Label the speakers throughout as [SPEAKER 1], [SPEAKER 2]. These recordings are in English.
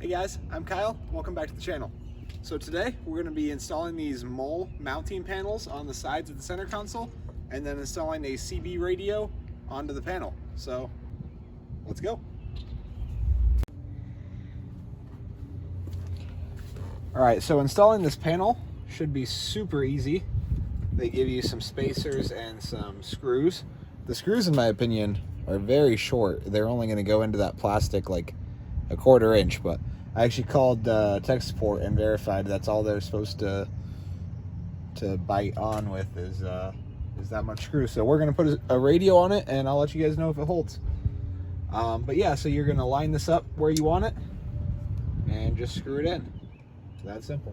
[SPEAKER 1] Hey guys, I'm Kyle. Welcome back to the channel. So today we're going to be installing these Molle mounting panels on the sides of the center console and then installing a CB radio onto the panel. So let's go. Alright, so installing this panel should be super easy. They give you some spacers and some screws. The screws, in my opinion, are very short. They're only going to go into that plastic like a 1/4 inch, but I actually called tech support and verified that's all they're supposed to bite on with is that much screw. So we're gonna put a radio on it, and I'll let you guys know if it holds. But yeah, so you're gonna line this up where you want it, and just screw it in. It's that simple.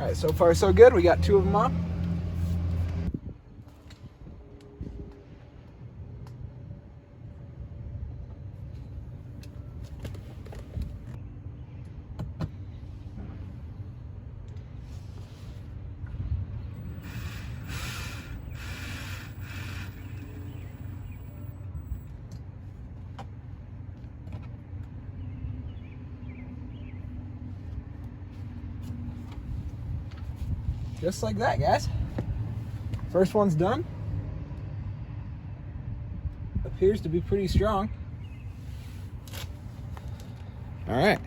[SPEAKER 1] All right, so far so good. We got 2 of them on. Just like that, guys. First one's done. Appears to be pretty strong. All right.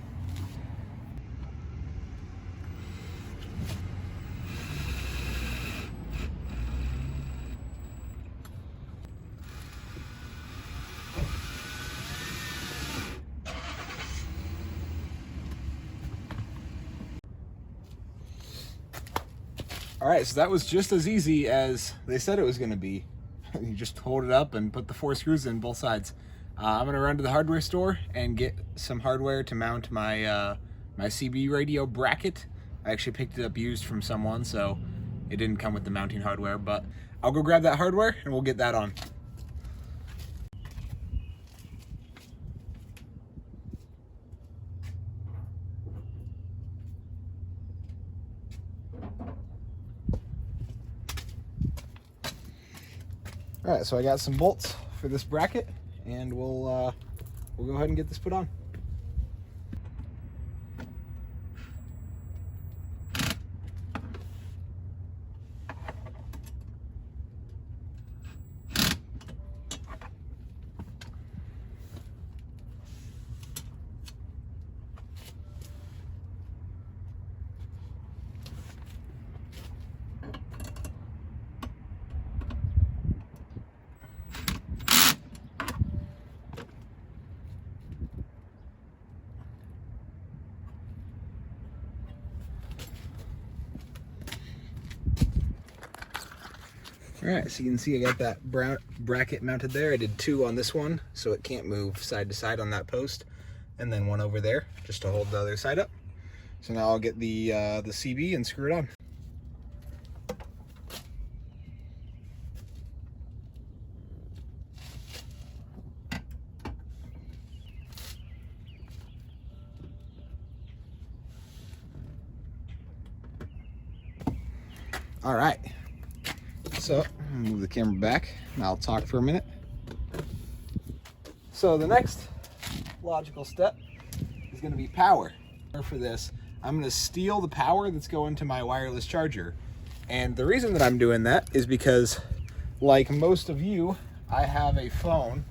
[SPEAKER 1] All right, so that was just as easy as they said it was going to be. You just hold it up and put the 4 screws in both sides. I'm going to run to the hardware store and get some hardware to mount my my CB radio bracket. I actually picked it up used from someone, so it didn't come with the mounting hardware, but I'll go grab that hardware and we'll get that on. All right, so I got some bolts for this bracket, and we'll go ahead and get this put on. All right, so you can see I got that bracket mounted there. I did 2 on this one, so it can't move side to side on that post, and then 1 over there just to hold the other side up. So now I'll get the CB and screw it on. All right. So, move the camera back and I'll talk for a minute. So the next logical step is going to be power. For this, I'm going to steal the power that's going to my wireless charger. And the reason that I'm doing that is because, like most of you, I have a phone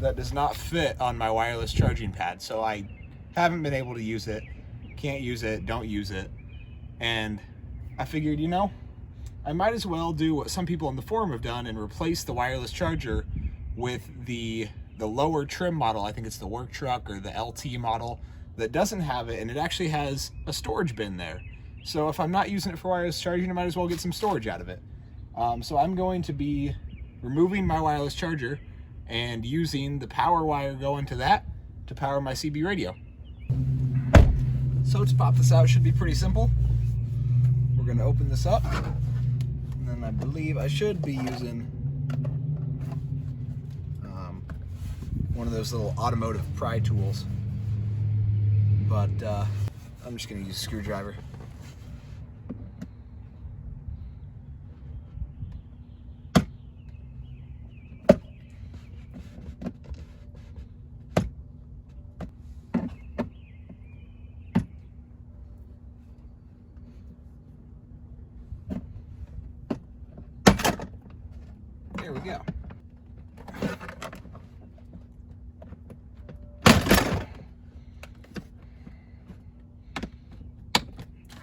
[SPEAKER 1] that does not fit on my wireless charging pad. So I haven't been able to use it, can't use it, don't use it. And I figured, you know, I might as well do what some people on the forum have done and replace the wireless charger with the lower trim model. I think it's the work truck or the LT model that doesn't have it, and it actually has a storage bin there. So if I'm not using it for wireless charging, I might as well get some storage out of it. So I'm going to be removing my wireless charger and using the power wire going to that to power my CB radio. So to pop this out should be pretty simple. We're going to open this up, and then I believe I should be using one of those little automotive pry tools, but I'm just going to use a screwdriver. There we go.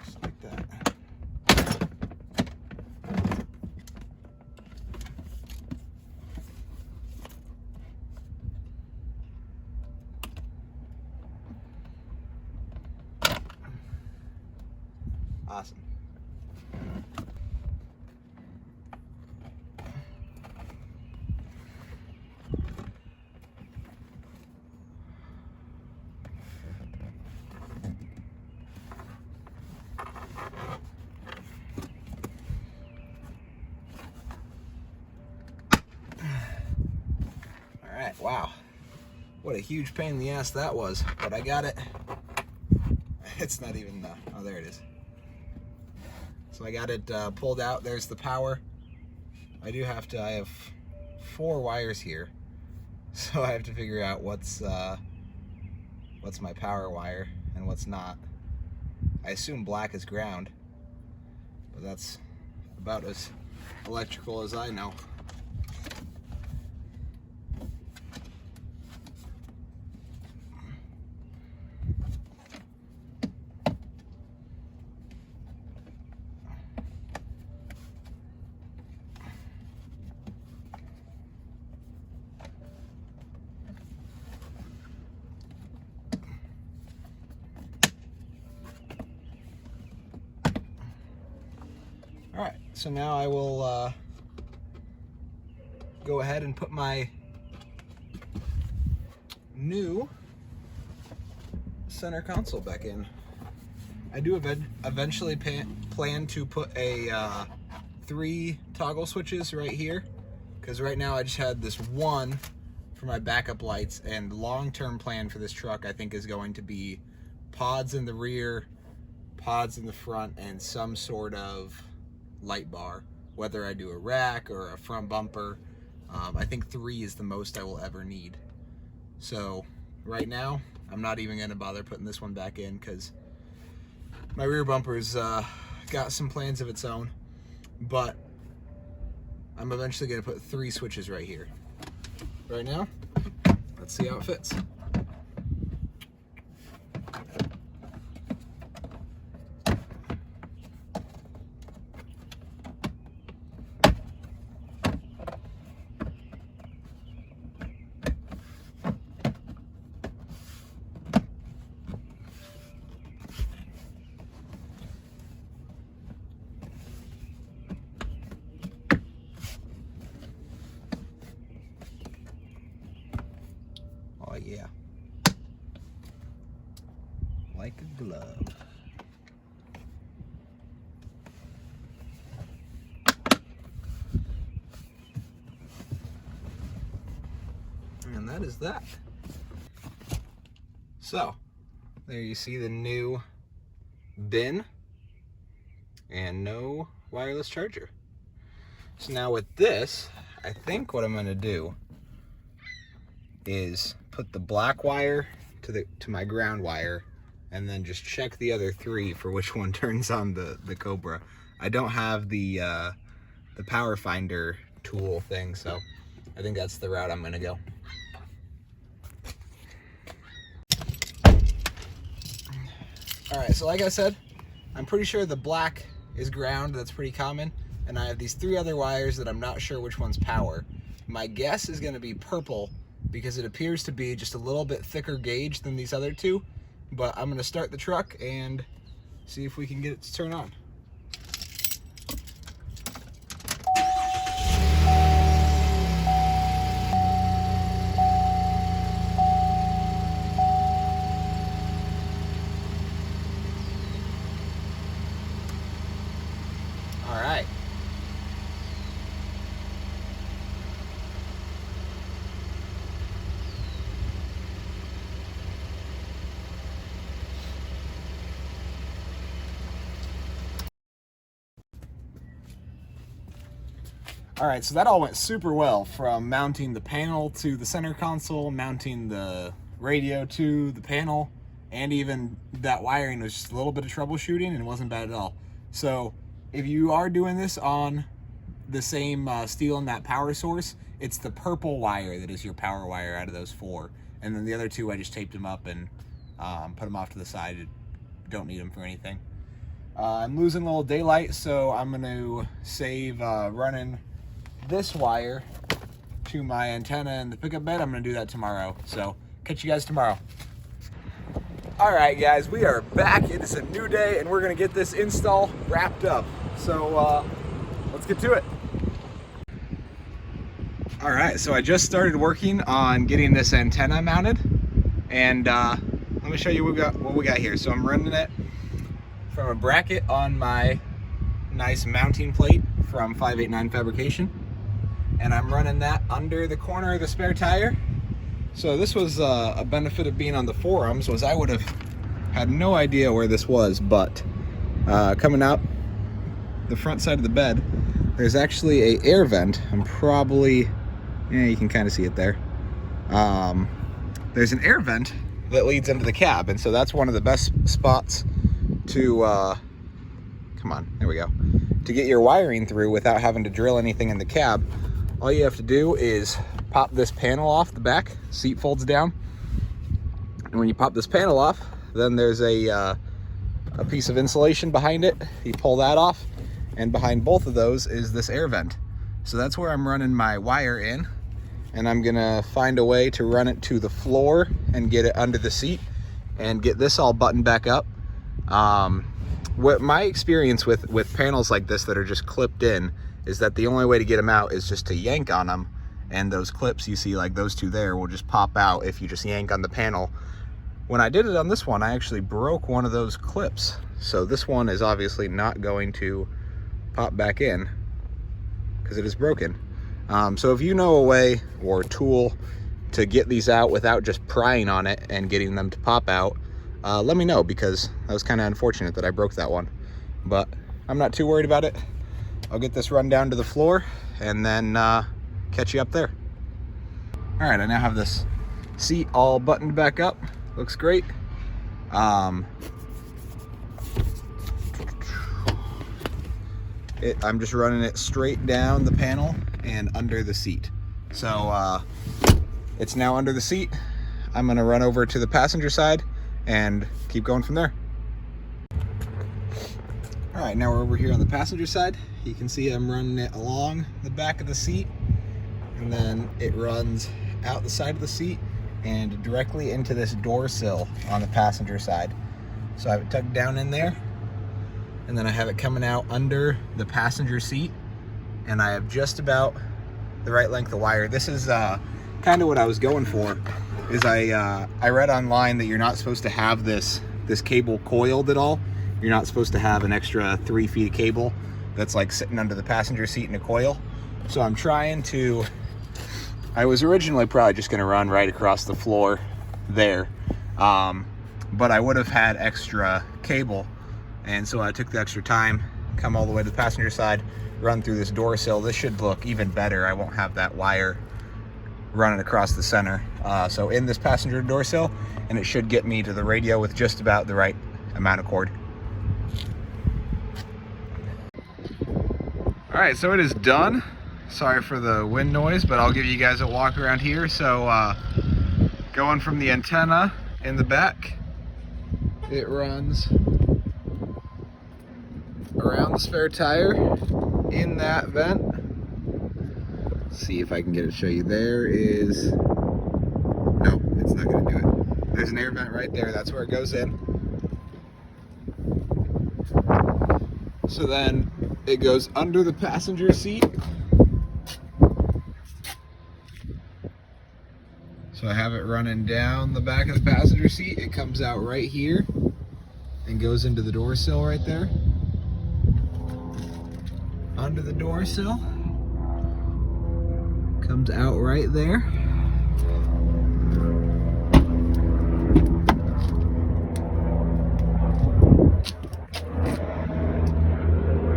[SPEAKER 1] Just like that. Awesome. Wow, what a huge pain in the ass that was, but I got it. It's not even, oh, there it is. So I got it pulled out. There's the power. I have 4 wires here, so I have to figure out what's my power wire and what's not. I assume black is ground, but that's about as electrical as I know. All right, so now I will go ahead and put my new center console back in. I do eventually plan to put a 3 toggle switches right here, because right now I just had this one for my backup lights, and long-term plan for this truck I think is going to be pods in the rear, pods in the front, and some sort of light bar, whether I do a rack or a front bumper. I think 3 is the most I will ever need. So right now I'm not even going to bother putting this one back in, because my rear bumper's got some plans of its own, but I'm eventually going to put 3 switches right here. Right now, let's see how it fits. Oh yeah, like a glove. And that is that. So there you see the new bin and no wireless charger. So now with this, I think what I'm going to do is put the black wire to my ground wire, and then just check the other 3 for which one turns on the Cobra. I don't have the power finder tool thing, so I think that's the route I'm gonna go. All right, so like I said, I'm pretty sure the black is ground. That's pretty common. And I have these 3 other wires that I'm not sure which one's power. My guess is going to be purple because it appears to be just a little bit thicker gauge than these other 2. But I'm going to start the truck and see if we can get it to turn on. All right. All right, so that all went super well, from mounting the panel to the center console, mounting the radio to the panel, and even that wiring was just a little bit of troubleshooting and it wasn't bad at all. So if you are doing this on the same steel in that power source, it's the purple wire that is your power wire out of those 4. And then the other 2, I just taped them up and put them off to the side. Don't need them for anything. I'm losing a little daylight, so I'm going to save running this wire to my antenna and the pickup bed. I'm going to do that tomorrow. So catch you guys tomorrow. All right, guys, we are back. It is a new day, and we're going to get this install wrapped up. So let's get to it. All right, so I just started working on getting this antenna mounted, and let me show you what we got here. So I'm running it from a bracket on my nice mounting plate from 589 Fabrication, and I'm running that under the corner of the spare tire. So this was a benefit of being on the forums, was I would have had no idea where this was, but coming out the front side of the bed, there's actually a air vent. I'm probably, yeah, you can kind of see it there. There's an air vent that leads into the cab, and so that's one of the best spots to, come on, there we go, to get your wiring through without having to drill anything in the cab. All you have to do is pop this panel off the back, seat folds down, and when you pop this panel off, then there's a piece of insulation behind it. You pull that off, and behind both of those is this air vent. So that's where I'm running my wire in, and I'm gonna find a way to run it to the floor and get it under the seat and get this all buttoned back up. What my experience with panels like this that are just clipped in is that the only way to get them out is just to yank on them, and those clips you see, like those 2 there, will just pop out if you just yank on the panel. When I did it on this one, I actually broke one of those clips, so this one is obviously not going to pop back in because it is broken. So if you know a way or a tool to get these out without just prying on it and getting them to pop out, let me know, because that was kind of unfortunate that I broke that one. But I'm not too worried about it. I'll get this run down to the floor and then catch you up there. All right, I now have this seat all buttoned back up. Looks great. I'm just running it straight down the panel and under the seat. So it's now under the seat. I'm gonna run over to the passenger side and keep going from there. All right, now we're over here on the passenger side. You can see I'm running it along the back of the seat, and then it runs out the side of the seat and directly into this door sill on the passenger side. So I have it tucked down in there, and then I have it coming out under the passenger seat, and I have just about the right length of wire. This is kind of what I was going for. Is I read online that you're not supposed to have this cable coiled at all. You're not supposed to have an extra 3 feet of cable that's like sitting under the passenger seat in a coil. So I'm trying to, I was originally probably just gonna run right across the floor there, but I would have had extra cable, and so I took the extra time, come all the way to the passenger side, run through this door sill. This should look even better. I won't have that wire running across the center. So in this passenger door sill, and it should get me to the radio with just about the right amount of cord. All right, so it is done. Sorry for the wind noise, but I'll give you guys a walk around here. So going from the antenna in the back it runs around the spare tire in that vent. Let's see if I can get it to show you. There is, nope, it's not going to do it. There's an air vent right there. That's where it goes in. So then it goes under the passenger seat. So I have it running down the back of the passenger seat. It comes out right here and goes into the door sill right there. Under the door sill. Comes out right there.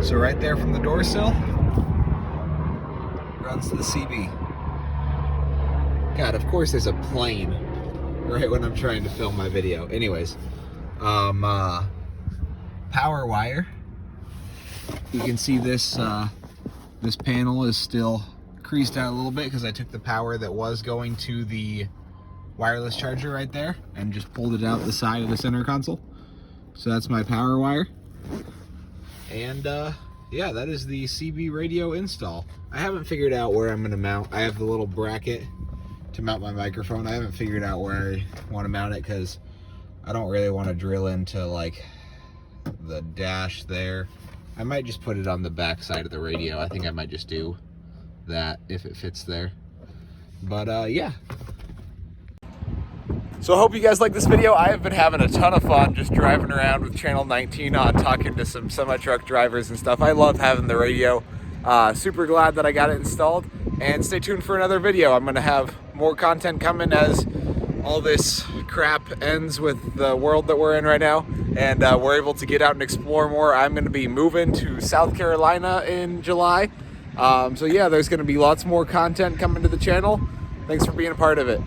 [SPEAKER 1] So right there from the door sill, runs to the CB. God, of course there's a plane right when I'm trying to film my video. Anyways, power wire. You can see this this panel is still creased out a little bit because I took the power that was going to the wireless charger right there and just pulled it out the side of the center console. So that's my power wire. And yeah, that is the CB radio install. I haven't figured out where I'm going to mount. I have the little bracket to mount my microphone. I haven't figured out where I want to mount it because I don't really want to drill into like the dash there. I might just put it on the back side of the radio. I think I might just do that if it fits there. But yeah. So I hope you guys like this video. I have been having a ton of fun just driving around with Channel 19 on, talking to some semi-truck drivers and stuff. I love having the radio. Super glad that I got it installed. And stay tuned for another video. I'm going to have more content coming as all this crap ends with the world that we're in right now. And we're able to get out and explore more. I'm going to be moving to South Carolina in July. So yeah, there's going to be lots more content coming to the channel. Thanks for being a part of it.